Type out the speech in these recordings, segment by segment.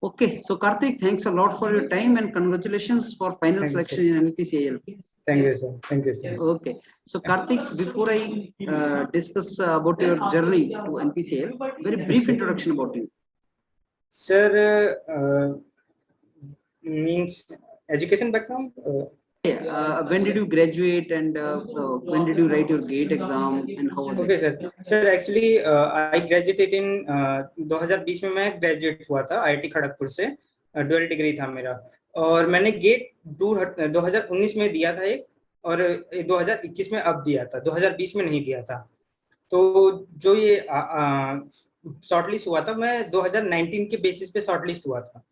Okay, so Karthik, thanks a lot for your time and congratulations for final selection in NPCIL. Thank you, sir. Thank you, sir. Okay, so Karthik, before I discuss about your journey to NPCIL, very brief introduction about you. Sir, means education background. When did you graduate and when did you write your GATE exam and how was Okay, it? sir. Sir, actually, I graduated in 2020 में मैं graduate हुआ था IIT Kharagpur से, dual degree था मेरा, और मैंने gate 2019 में दिया था एक, और 2021 में अब दिया था, 2020 में नहीं दिया था। तो जो ये शॉर्टलिस्ट हुआ था, मैं 2019 के बेसिस पे शॉर्टलिस्ट हुआ था।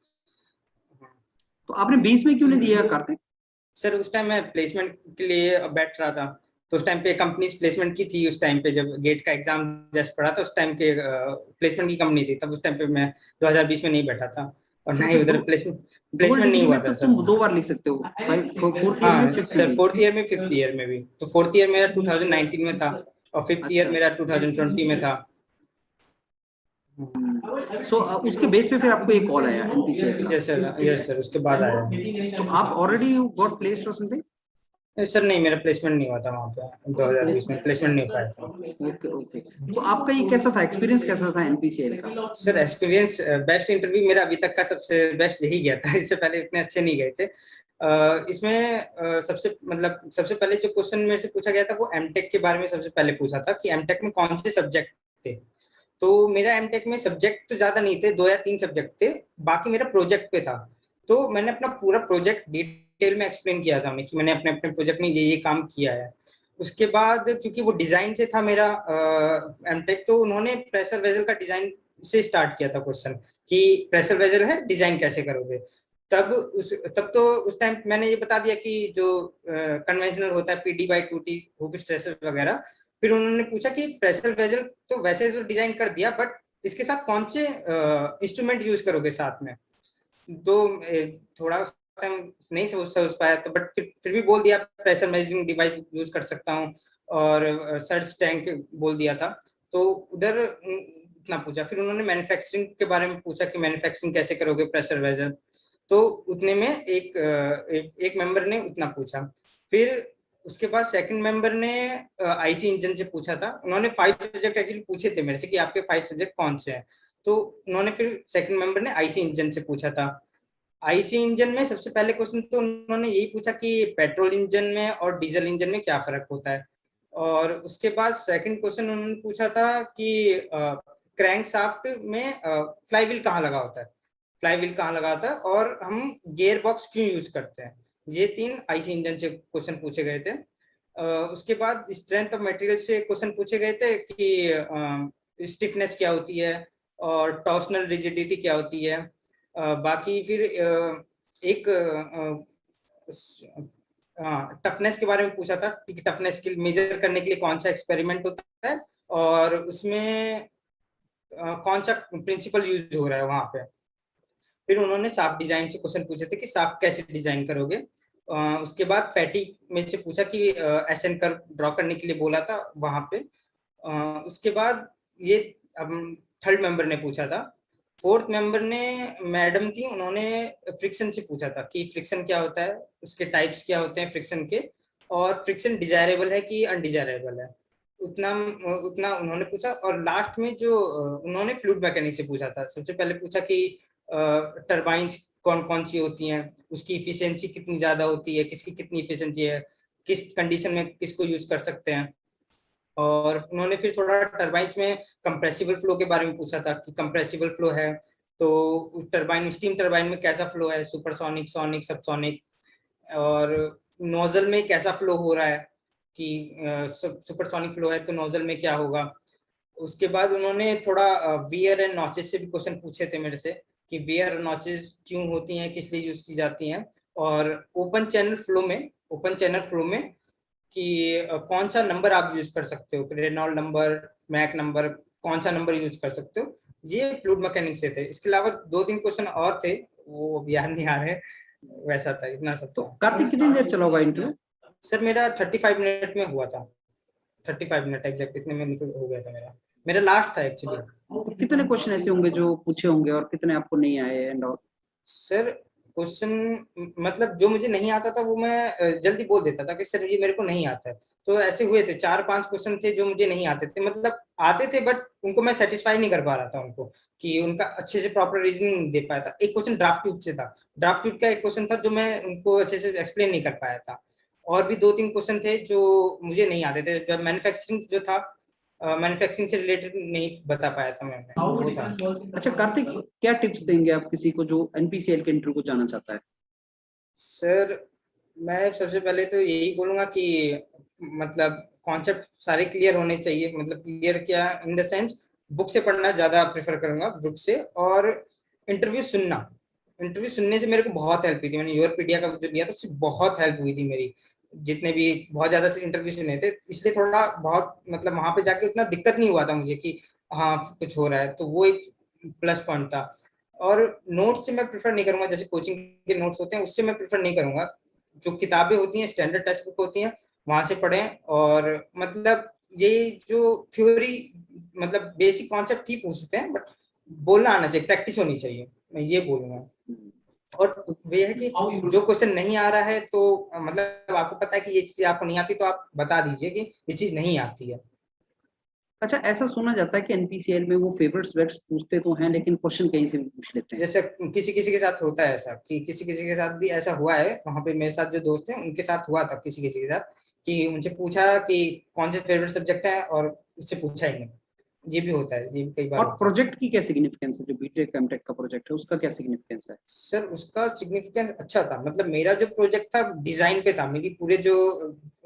तो आपने 20 में क्यों नहीं दिया कार्तिक? सर उस टाइम मैं प्लेसमेंट के लिए बैठ रहा था, तो उस टाइम पे कंपनी प्लेसमेंट की थी। उस टाइम पे जब गेट का एग्जाम जस्ट पड़ा था, उस टाइम के प्लेसमेंट की कंपनी थी, तब उस टाइम पे मैं 2020 में नहीं बैठा था, और ना ही उधर प्लेसमेंट नहीं हुआ था। सर तुम 2 बार लिख सकते हो, फोर्थ ईयर में, फिफ्थ सर फोर्थ ईयर में, फिफ्थ ईयर में भी। तो फोर्थ ईयर मेरा 2019 में था और फिफ्थ ईयर मेरा 2020 में था। सो उसके बेस पे फिर आपको एक कॉल आया NPCIL? यस सर, उसके बाद आया। तो आप ऑलरेडी यू गॉट प्लेस्ड और समथिंग? सर नहीं, मेरा प्लेसमेंट नहीं हुआ था वहाँ पे, 2020 में प्लेसमेंट नहीं हो पाया था। ओके ओके, तो आपका ये कैसा था, एक्सपीरियंस कैसा था NPCIL का? सर एक्सपीरियंस बेस्ट इंटरव्यू मेरा अभी तक का सबसे बेस्ट यही गया था, इससे पहले इतने अच्छे नहीं गए थे। इसमें सबसे पहले जो क्वेश्चन मेरे से पूछा गया था वो एमटेक के बारे में सबसे पहले पूछा था कि एमटेक में कौन से सब्जेक्ट थे। तो मेरा एमटेक में सब्जेक्ट तो ज्यादा नहीं थे, 2 या 3 सब्जेक्ट थे, बाकी मेरा प्रोजेक्ट पे था। तो मैंने अपना पूरा प्रोजेक्ट डिटेल में एक्सप्लेन किया था कि मैंने अपने अपने प्रोजेक्ट में ये काम किया है। उसके बाद क्योंकि वो डिजाइन से था मेरा एमटेक, तो उन्होंने प्रेशर वेसल का डिजाइन से स्टार्ट किया था क्वेश्चन कि प्रेशर वेसल है, डिजाइन कैसे करोगे। तब तो उस टाइम मैंने ये बता दिया कि जो कन्वेंशनल होता है PD/2T हुक स्ट्रेसर वगैरह। फिर उन्होंने पूछा कि प्रेशर वेसल तो वैसे तो डिजाइन कर दिया, बट इसके साथ कौन से इंस्ट्रूमेंट यूज करोगे साथ में। तो थोड़ा टाइम नहीं समझ पाया, तो बट फिर भी बोल दिया प्रेशर मेजरिंग डिवाइस यूज कर सकता हूँ, और सर्च टैंक बोल दिया था। तो उधर इतना पूछा। फिर उन्होंने मैन्युफैक्चरिंग के बारे में पूछा कि मैन्युफैक्चरिंग कैसे करोगे प्रेशर वेसल। तो उतने में एक मेंबर ने उतना पूछा। फिर उसके बाद सेकंड मेंबर ने आईसी इंजन से पूछा था। उन्होंने 5 सब्जेक्ट एक्चुअली पूछे थे मेरे से कि आपके 5 सब्जेक्ट कौन से हैं। तो उन्होंने फिर सेकंड मेंबर ने आईसी इंजन से पूछा था। आईसी इंजन में सबसे पहले क्वेश्चन तो उन्होंने यही पूछा कि पेट्रोल इंजन में और डीजल इंजन में क्या फर्क होता है। और उसके बाद सेकंड क्वेश्चन उन्होंने पूछा था कि क्रैंक शाफ्ट में फ्लाईव्हील कहाँ लगा होता है, फ्लाईव्हील कहाँ लगा होता है, और हम गियर बॉक्स क्यों यूज करते हैं। ये 3 आईसी इंजन से क्वेश्चन पूछे गए थे। उसके बाद स्ट्रेंथ ऑफ मटेरियल से क्वेश्चन पूछे गए थे कि स्टिफनेस क्या होती है और टॉर्सनल रिजिडिटी क्या होती है। बाकी फिर एक टफनेस के बारे में पूछा था कि टफनेस के मेजर करने के लिए कौन सा एक्सपेरिमेंट होता है और उसमें कौन सा प्रिंसिपल यूज हो रहा है वहां पे। फिर उन्होंने साफ्ट डिजाइन से क्वेश्चन पूछे थे कि साफ्ट कैसे डिजाइन करोगे। उसके बाद फैटिक में से पूछा कि एसएन कर्व ड्रॉ करने के लिए बोला था वहां पे। उसके बाद ये थर्ड मेंबर ने पूछा था। फोर्थ मेंबर ने मैडम थी, उन्होंने फ्रिक्शन से पूछा था कि फ्रिक्शन क्या होता है, उसके टाइप्स क्या होते हैं फ्रिक्शन के, और फ्रिक्शन डिजायरेबल है कि अनडिजायरेबल है, उतना उतना उन्होंने पूछा। और लास्ट में जो उन्होंने फ्लूइड मैकेनिक्स से पूछा था। सबसे पहले पूछा कि टरबाइंस कौन कौन सी होती हैं, उसकी इफिशियंसी कितनी ज्यादा होती है, किसकी कितनी इफिशियंसी है, किस कंडीशन में किसको यूज कर सकते हैं। और उन्होंने फिर थोड़ा टरबाइंस में कंप्रेसिबल फ्लो के बारे में पूछा था कि कंप्रेसिबल फ्लो है तो टरबाइन, स्टीम टरबाइन में कैसा फ्लो है, सुपरसोनिक, सोनिक, सबसोनिक, और नोजल में कैसा फ्लो हो रहा है कि सुपरसोनिक फ्लो है तो नोजल में क्या होगा। उसके बाद उन्होंने थोड़ा वियर एंड नॉचेस से भी क्वेश्चन पूछे थे मेरे से कि वियर और नॉचेस क्यों होती हैं, किस लिए यूज की जाती हैं। और ओपन चैनल फ्लो में कि कौन सा नंबर आप यूज कर सकते हो, रेनॉल्ड नंबर, मैक नंबर, कौन सा नंबर यूज कर सकते हो। ये फ्लूइड मैकेनिक्स से थे। इसके अलावा 2-3 क्वेश्चन और थे, वो याद नहीं आ रहे। वैसा था, इतना सब। तो कार्तिक कितनी देर चला होगा इंटरव्यू? सर मेरा 35 मिनट में हुआ था, 35 मिनट एग्जैक्ट इतने में हो गया था मेरा लास्ट था एक्चुअली। तो कितने क्वेश्चन ऐसे होंगे जो पूछे होंगे और कितने आपको नहीं आए एंड ऑल? सर क्वेश्चन मतलब जो मुझे नहीं आता था वो मैं जल्दी बोल देता था कि सर ये मेरे को नहीं आता है। तो ऐसे हुए थे 4-5 क्वेश्चन थे जो मुझे नहीं आते थे, मतलब आते थे बट उनको मैं सेटिस्फाई नहीं कर पा रहा था उनको, कि उनका अच्छे से प्रॉपर रीजनिंग नहीं दे पाया था। एक क्वेश्चन ड्राफ्ट ट्यूब से था, ड्राफ्ट ट्यूब का एक क्वेश्चन था जो मैं उनको अच्छे से एक्सप्लेन नहीं कर पाया था। और भी 2-3 क्वेश्चन थे जो मुझे नहीं आते थे। जब मैन्युफैक्चरिंग जो था, मैन्युफैक्चरिंग से रिलेटेड नहीं बता पाया था मैं, वो था। अच्छा कार्तिक, क्या टिप्स देंगे आप किसी को जो एनपीसीएल के इंटरव्यू को जाना चाहता है? सर मैं सबसे पहले तो यही बोलूंगा कि मतलब कॉन्सेप्ट सारे क्लियर होने चाहिए, मतलब क्लियर क्या इन द सेंस, बुक से पढ़ना ज्यादा प्रेफर करूंगा, बुक से। और इंटरव्यू सुनना, इंटरव्यू सुनने से मेरे को बहुत हेल्प हुई थी। मैंने यूरोपीडिया का जो लिया था उससे बहुत हेल्प हुई थी मेरी, जितने भी बहुत ज्यादा से इंटरव्यू सुने थे, इसलिए थोड़ा बहुत मतलब वहां पे जाके उतना दिक्कत नहीं हुआ था मुझे कि हाँ कुछ हो रहा है, तो वो एक प्लस पॉइंट था। और नोट्स से मैं प्रेफर नहीं करूंगा, जैसे कोचिंग के नोट्स होते हैं उससे मैं प्रेफर नहीं करूंगा। जो किताबें होती हैं, स्टैंडर्ड टेक्स्ट बुक होती हैं, वहां से पढ़ें। और मतलब ये जो थ्योरी मतलब बेसिक कॉन्सेप्ट ही पूछते हैं, बट बोलना आना चाहिए, प्रैक्टिस होनी चाहिए, मैं ये बोलूंगा। और वे है कि जो क्वेश्चन नहीं आ रहा है तो मतलब आपको पता है कि ये चीज आपको नहीं आती तो आप बता दीजिए कि ये चीज नहीं आती है। अच्छा, ऐसा सुना जाता है कि एनपीसीएल में वो फेवरेट सब्जेक्ट्स पूछते तो हैं लेकिन क्वेश्चन कहीं से भी पूछ लेते हैं। जैसे किसी किसी के साथ होता है ऐसा, कि किसी किसी के साथ भी ऐसा हुआ है, वहां पे मेरे साथ जो दोस्त हैं उनके साथ हुआ था किसी किसी के साथ, कि उनसे पूछा कि कौन से फेवरेट सब्जेक्ट है और उससे पूछा ही नहीं। ये भी होता है, ये भी कई बार और होता है। प्रोजेक्ट की क्या सिग्निफिकेंस है? जो बीटेक एमटेक का प्रोजेक्ट है उसका क्या सिग्निफिकेंस है? सर उसका सिग्निफिकेंस अच्छा था, मतलब मेरा जो प्रोजेक्ट था डिजाइन पे था, मेरी पूरे जो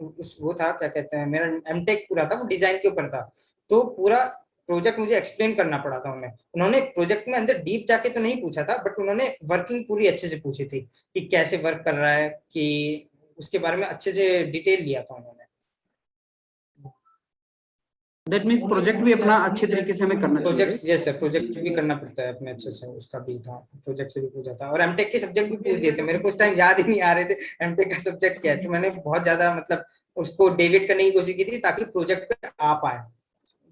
वो था क्या कहते हैं, मेरा एमटेक पूरा था वो डिजाइन के ऊपर था। तो पूरा प्रोजेक्ट मुझे एक्सप्लेन करना पड़ा था उन्हें। उन्होंने प्रोजेक्ट में अंदर डीप जाके तो नहीं पूछा था, बट उन्होंने वर्किंग पूरी अच्छे से पूछी थी कि कैसे वर्क कर रहा है, कि उसके बारे में अच्छे से डिटेल लिया था उन्होंने। दैट मीन्स प्रोजेक्ट भी अपना अच्छे तरीके से हमें करना चाहिए, प्रोजेक्ट right? जैसे प्रोजेक्ट भी करना पड़ता है अपने अच्छे से, उसका भी था, प्रोजेक्ट से भी पूछा था। और एमटेक के सब्जेक्ट भी पूछ दिए थे, मेरे को उस टाइम याद ही नहीं आ रहे थे एमटेक का सब्जेक्ट क्या है, तो मैंने बहुत ज्यादा मतलब उसको डेविएट करने की कोशिश की थी ताकि प्रोजेक्ट पे आ पाए।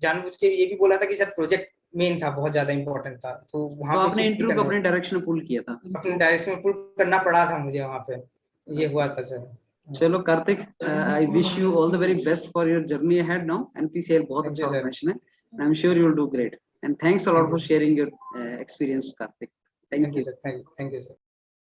जानबूझ के ये भी बोला था कि सर प्रोजेक्ट मेन था, बहुत ज्यादा इंपॉर्टेंट था, तो वहां तो पे आपने शिफ्ट भी इंटरव्यू को करना, अपने डायरेक्शन में पुल किया था। अपने डायरेक्शन में पुल करना पड़ा था मुझे वहां पे, ये हुआ था सर। चलो Kartik, I wish you all the very best for your journey ahead now. NPCL बहुत थैंक अच्छा यू सर। ऑर्गेनाइजेशन है। I am sure you will do great and thanks a lot thank for you, sharing your experience Kartik. Thank thank you you. Sir, thank you sir.